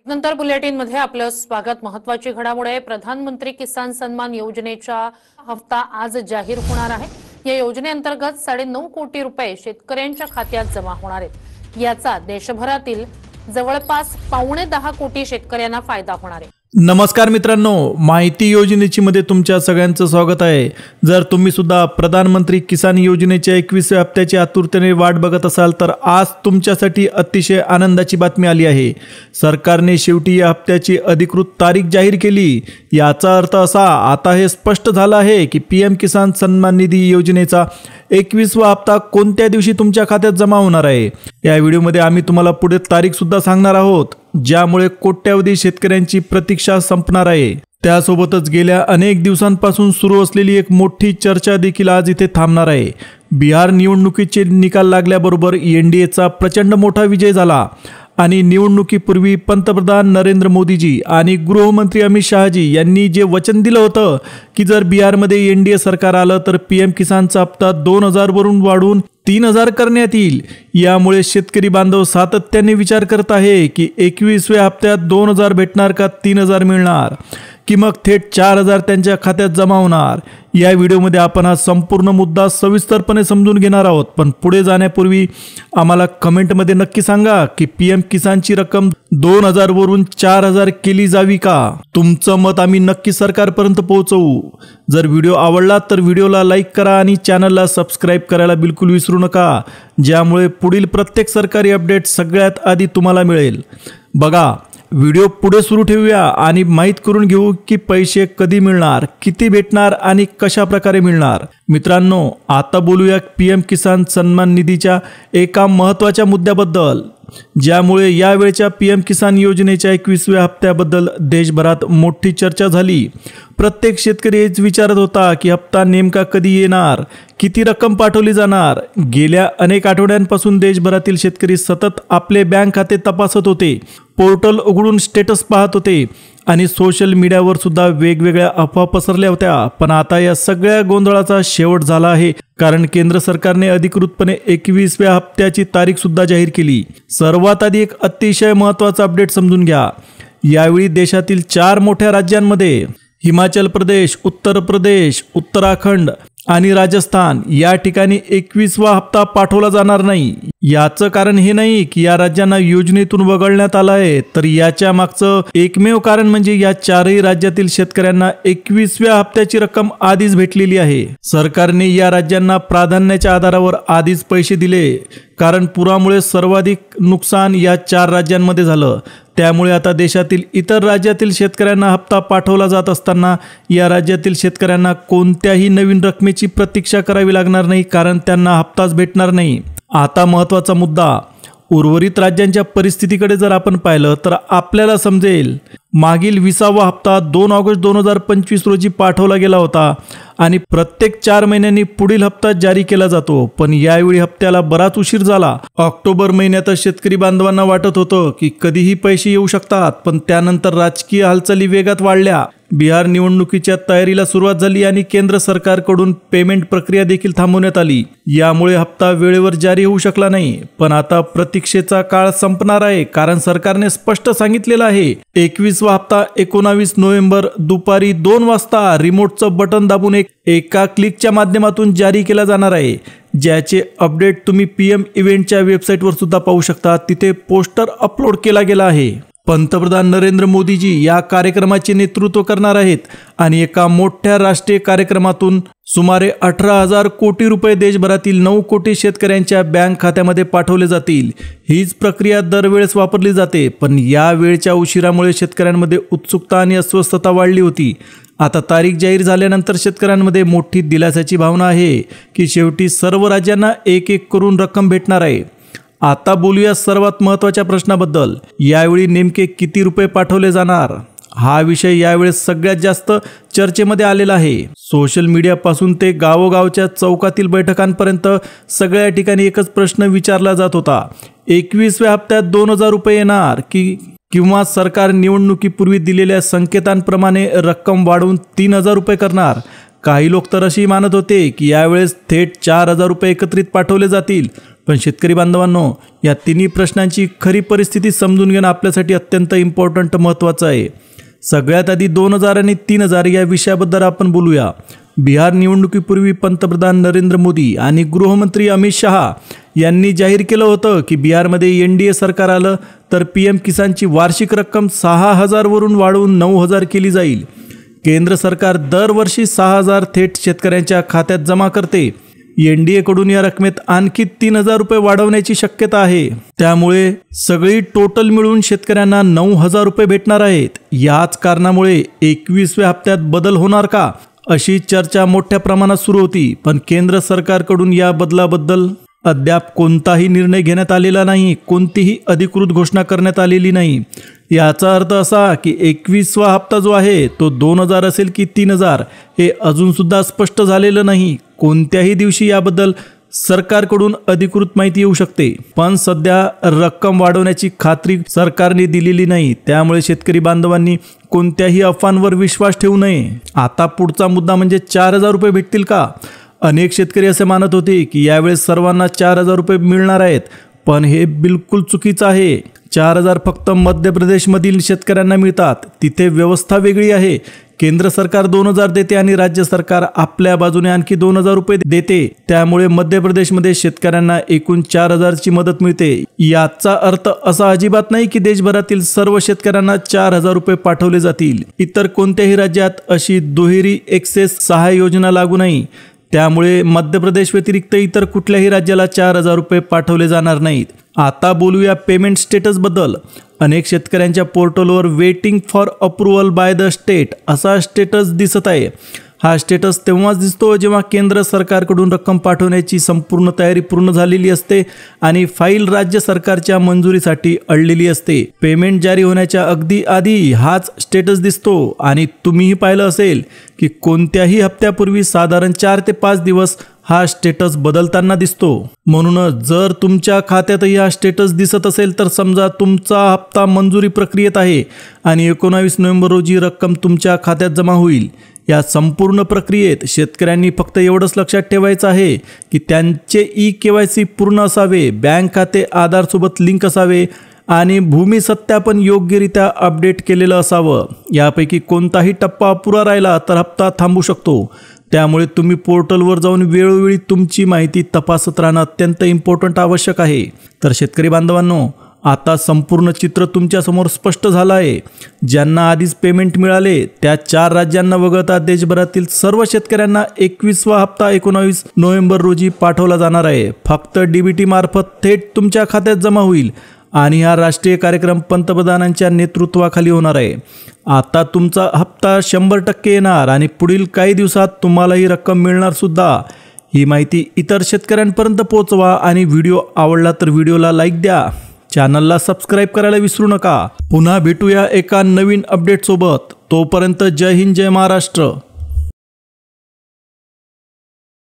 नंतर बुलेटिनमध्ये आपलं स्वागत। महत्त्वाची घडामोड आहे। प्रधानमंत्री किसान सन्मान योजनेचा हप्ता आज जाहीर होणार आहे। या योजनेअंतर्गत 9.5 कोटी रुपये शेतकऱ्यांच्या खात्यात जमा होणार आहेत। याचा देशभरातील जवळपास 9.25 कोटी शेतकऱ्यांना फायदा होणार आहे। नमस्कार मित्रांनो, माहिती योजनेची मध्ये तुमच्या सगळ्यांचं स्वागत आहे। जर तुम्ही सुद्धा प्रधानमंत्री किसान योजनेच्या 21व्या हप्त्याची आतुरतेने वाट बघत असाल तर आज तुमच्यासाठी अतिशय आनंदाची बातमी आली आहे। सरकारने शेवटी या हप्त्याची अधिकृत तारीख जाहीर केली। याचा अर्थ असा, आता हे स्पष्ट झालं आहे की पीएम किसान सन्मान निधी योजनेचा 21वा हप्ता कोणत्या दिवशी तुमच्या खात्यात जमा होणार आहे। या व्हिडिओमध्ये आम्ही तुम्हाला पुढे तारीख सुद्धा सांगणार आहोत, ज्यामुळे कोट्यावधी शेतकऱ्यांची प्रतीक्षा संपणार आहे। त्यासोबतच गेल्या अनेक दिवसांपासून सुरू असलेली एक मोठी चर्चा देखील आज इथे थांबणार आहे। बिहार निवडणुकीचे निकाल लागल्याबरोबर एनडीएचा प्रचंड मोठा विजय झाला आणि निवडणुकीपूर्वी पंतप्रधान नरेंद्र मोदीजी आणि गृहमंत्री अमित शहाजी यांनी जे वचन दिलं होतं की जर बिहारमध्ये एनडीए सरकार आलं तर पीएम किसानचा हप्ता 2000 वरून वाढवून 3000 करण्यात येईल। यामुळे शेतकरी बांधव सातत्याने विचार करत आहे की 21व्या हप्त्यात 2000 भेटणार का 3000 मिळणार की मग थेट 4000 त्यांच्या खात्यात जमा होणार। या व्हिडिओमध्ये आपण हा संपूर्ण मुद्दा सविस्तरपणे समजून घेणार आहोत। पण पुढे जाण्यापूर्वी आम्हाला कमेंटमध्ये नक्की सांगा की पीएम किसानची रक्कम 2000 वरून 4000 केली जावी का। तुमचं मत आम्ही नक्की सरकारपर्यंत पोहोचवू। जर व्हिडिओ आवडला तर व्हिडिओला लाईक करा आणि चॅनलला सबस्क्राईब करायला बिलकुल विसरू नका, ज्यामुळे पुढील प्रत्येक सरकारी अपडेट सगळ्यात आधी तुम्हाला मिळेल। बघा, व्हिडिओ पुढे सुरू ठेवूया आणि माहित करून घेऊ की पैसे कधी मिळणार, किती भेटणार आणि कशा प्रकारे मिळणार। मित्रांनो, आता बोलूया पीएम किसान सन्मान निधीच्या एका महत्त्वाच्या मुद्द्याबद्दल, ज्यामुळे यावेळच्या पीएम किसान योजनेच्या 21व्या हप्त्याबद्दल देशभरात मोठी चर्चा झाली। प्रत्येक शेतकरी हेच विचारत होता की हप्ता नेमका कधी येणार, किती रक्कम पाठवली जाणार। गेल्या अनेक आठवड्यांपासून देशभरातील शेतकरी सतत आपले बँक खाते तपासत होते, पोर्टल उघडून स्टेटस पाहत होते आणि सोशल मीडियावर सुद्धा वेगवेगळ्या अफवा पसरल्या होत्या। पण आता या सगळ्या गोंधळाचा शेवट झाला आहे, कारण केंद्र सरकारने अधिकृतपणे 21व्या हप्त्याची तारीख सुद्धा जाहीर केली। सर्वात आधी एक अतिशय महत्त्वाचा अपडेट समजून घ्या। यावेळी देशातील 4 मोठ्या राज्यांमध्ये हिमाचल प्रदेश, उत्तर प्रदेश, उत्तराखंड आणि राजस्थान या ठिकाणी 21वा हप्ता पाठवला जाणार नाही। याचं कारण हे नाही की या राज्यांना योजनेतून वगळण्यात आलं आहे, तर याच्या मागचं एकमेव कारण म्हणजे या 4ही राज्यातील शेतकऱ्यांना 21व्या हप्त्याची रक्कम आधीच भेटलेली आहे। सरकारने या राज्यांना प्राधान्याच्या आधारावर आधीच पैसे दिले, कारण पुरामुळे सर्वाधिक नुकसान या 4 राज्यांमध्ये झालं। त्यामुळे आता देशातील इतर राज्यातील शेतकऱ्यांना हप्ता पाठवला जात असताना या राज्यातील शेतकऱ्यांना कोणत्याही नवीन रकमेची प्रतीक्षा करावी लागणार नाही, कारण त्यांना हप्ताच भेटणार नाही। आता महत्त्वाचा मुद्दा, उर्वरित राज्यांच्या परिस्थितीकडे जर आपण पाहिलं तर आपल्याला समजेल। मागील 20वा हप्ता 2 ऑगस्ट 2025 रोजी पाठवला गेला होता आणि प्रत्येक 4 महिन्यांनी पुढील हप्ता जारी केला जातो। पण यावेळी हप्त्याला बराच उशीर झाला। ऑक्टोबर महिन्यात शेतकरी बांधवांना वाटत होतं की कधीही पैसे येऊ शकतात, पण त्यानंतर राजकीय हालचाली वेगात वाढल्या। बिहार निवडणुकीच्या तयारीला सुरुवात झाली आणि केंद्र सरकारकडून पेमेंट प्रक्रिया देखील थांबवण्यात आली। यामुळे हप्ता वेळेवर जारी होऊ शकला नाही। पण आता प्रतीक्षेचा काळ संपणार आहे, कारण सरकारने स्पष्ट सांगितलेलं आहे 21वा हप्ता 19 नोव्हेंबर दुपारी 2 वाजता रिमोटचं बटन दाबून एका क्लिकच्या माध्यमातून जारी केला जाणार आहे। ज्याचे अपडेट तुम्ही पीएम इव्हेंटच्या वेबसाईटवर सुद्धा पाहू शकता। तिथे पोस्टर अपलोड केला गेला आहे। पंतप्रधान नरेंद्र मोदीजी या कार्यक्रमाचे नेतृत्व करणार आहेत आणि एका मोठ्या राष्ट्रीय कार्यक्रमातून सुमारे 18,000 कोटी रुपये देशभरातील 9 कोटी शेतकऱ्यांच्या बँक खात्यामध्ये पाठवले जातील। हीच प्रक्रिया दरवेळेस वापरली जाते, पण या वेळच्या उशिरामुळे शेतकऱ्यांमध्ये उत्सुकता आणि अस्वस्थता वाढली होती। आता तारीख जाहीर झाल्यानंतर शेतकऱ्यांमध्ये मोठी दिलासाची भावना आहे की शेवटी सर्व राज्यांना एक एक करून रक्कम भेटणार आहे। आता बोलूया सर्वात महत्त्वाच्या प्रश्नाबद्दल, यावेळी नेमके किती रुपये पाठवले जाणार। हा विषय यावेळेस सगळ्यात जास्त चर्चेमध्ये आलेला आहे। सोशल मीडियापासून ते गावोगावच्या चौकातील बैठकांपर्यंत सगळ्या ठिकाणी एकच प्रश्न विचारला जात होता, 21व्या हप्त्यात 2000 रुपये येणार किंवा सरकार निवडणुकीपूर्वी दिलेल्या संकेतांप्रमाणे रक्कम वाढवून 3000 रुपये करणार। काही लोक तर अशी मानत होते की यावेळेस थेट 4000 रुपये एकत्रित पाठवले जातील। पण शेतकरी बांधवांनो, या तिन्ही प्रश्नांची खरी परिस्थिती समजून घेणं आपल्यासाठी अत्यंत इम्पॉर्टंट महत्त्वाचं आहे. सगळ्यात आधी 2000 आणि 3000 या विषयाबद्दल आपण बोलूया. बिहार निवडणुकीपूर्वी पंतप्रधान नरेंद्र मोदी आणि गृहमंत्री अमित शहा यांनी जाहीर केलं होतं की बिहारमध्ये NDA सरकार आलं तर PM किसानची वार्षिक रक्कम 6000 वरून वाढवून 9000 केली जाईल. केंद्र सरकार दरवर्षी 6000 थेट शेतकऱ्यांच्या खात्यात जमा करते. NDA कडून या रकमेत आणखी 3000 रुपये वाढवण्याची शक्यता आहे. त्यामुळे सगळी टोटल मिळून शेतकऱ्यांना 9000 रुपये भेटणार आहेत. याच कारणामुळे 21व्या हप्त्यात बदल होणार का, अशी चर्चा मोठ्या प्रमाणात सुरू होती. पण केंद्र सरकारकडून या बदलाबद्दल अद्याप कोणताही निर्णय घेण्यात आलेला नाही. कोणतीही अधिकृत घोषणा करण्यात आलेली नाही. याचा अर्थ असा की 21वा हप्ता जो आहे तो 2000 असेल की 3000 हे अजूनसुद्धा स्पष्ट झालेलं नाही. कोणत्याही दिवशी याबद्दल सरकारकडून अधिकृत माहिती येऊ शकते. पण सध्या रक्कम वाढवण्याची खात्री सरकारने दिलेली नाही. त्यामुळे शेतकरी बांधवांनी कोणत्याही अफवांवर विश्वास ठेवू नये. आता पुढचा मुद्दा म्हणजे 4000 रुपये भेटतील का? अनेक शेतकरी असे मानत होते की यावेळेस सर्वांना 4000 रुपये मिळणार आहेत. पण हे बिलकुल चुकीचं आहे. 4000 फक्त मध्य प्रदेशमधील शेतकऱ्यांना मिळतात. तिथे व्यवस्था वेगळी आहे. केंद्र सरकार 2000 देते आणि राज्य सरकार आपल्या बाजूने आणखी 2000 रुपये देते. त्यामुळे मध्य प्रदेशमध्ये शेतकऱ्यांना एकूण 4000 ची मदत मिळते. याचा अर्थ असा अजिबात नाही की देशभरातील सर्व शेतकऱ्यांना 4000 रुपये पाठवले जातील. इतर कोणत्याही राज्यात अशी दुहेरी एक्सेस सहाय्य योजना लागू नाही. त्यामुळे मध्य प्रदेश व्यतिरिक्त इतर कुठल्याही राज्याला 4000 रुपये पाठवले जाणार नाहीत. आता बोलूया पेमेंट स्टेटस बद्दल. अनेक शेतकऱ्यांच्या पोर्टलवर waiting for approval by the state असा स्टेटस दिसत आहे. हा स्टेटस तेव्हाच दिसतो जेव्हा केंद्र सरकारकडून रक्कम पाठवण्याची संपूर्ण तयारी पूर्ण झालेली असते आणि फाईल राज्य सरकारच्या मंजुरीसाठी अडलेली असते. पेमेंट जारी होण्याच्या अगदी आधी हाच स्टेटस दिसतो आणि तुम्हीही पाहिलं असेल की कोणत्याही हप्त्यापूर्वी साधारण 4 ते 5 दिवस हा स्टेटस बदलताना दिसतो. म्हणूनच जर तुमच्या खात्यातही हा स्टेटस दिसत असेल तर समजा तुमचा हप्ता मंजुरी प्रक्रियेत आहे आणि 19 नोव्हेंबर रोजी रक्कम तुमच्या खात्यात जमा होईल. या संपूर्ण प्रक्रियेत शेतकऱ्यांनी फक्त एवढंच लक्षात ठेवायचं आहे की त्यांचे KYC पूर्ण असावे, बँक खाते आधारसोबत लिंक असावे आणि भूमी सत्यापन योग्यरित्या अपडेट केलेलं असावं. यापैकी कोणताही टप्पा अपुरा राहिला तर हप्ता थांबू शकतो. त्यामुळे तुम्ही पोर्टलवर जाऊन वेळोवेळी तुमची माहिती तपासत राहणं अत्यंत इम्पॉर्टंट आवश्यक आहे. तर शेतकरी बांधवांनो, आता संपूर्ण चित्र तुमच्यासमोर स्पष्ट झालं आहे. ज्यांना आधीच पेमेंट मिळाले त्या 4 राज्यांना वगळता देशभरातील सर्व शेतकऱ्यांना 21वा हप्ता 19 नोव्हेंबर रोजी पाठवला जाणार आहे. फक्त DBT मार्फत थेट तुमच्या खात्यात जमा होईल आणि हा राष्ट्रीय कार्यक्रम पंतप्रधानांच्या नेतृत्वाखाली होणार आहे. आता तुमचा हप्ता 100% येणार आणि पुढील काही दिवसात तुम्हाला ही रक्कम मिळणार सुद्धा. ही माहिती इतर शेतकऱ्यांपर्यंत पोहोचवा आणि व्हिडिओ आवडला तर व्हिडिओला लाईक द्या. चॅनलला सबस्क्राईब करायला विसरू नका. पुन्हा भेटूया एका नवीन अपडेट सोबत. तोपर्यंत जय हिंद, जय महाराष्ट्र.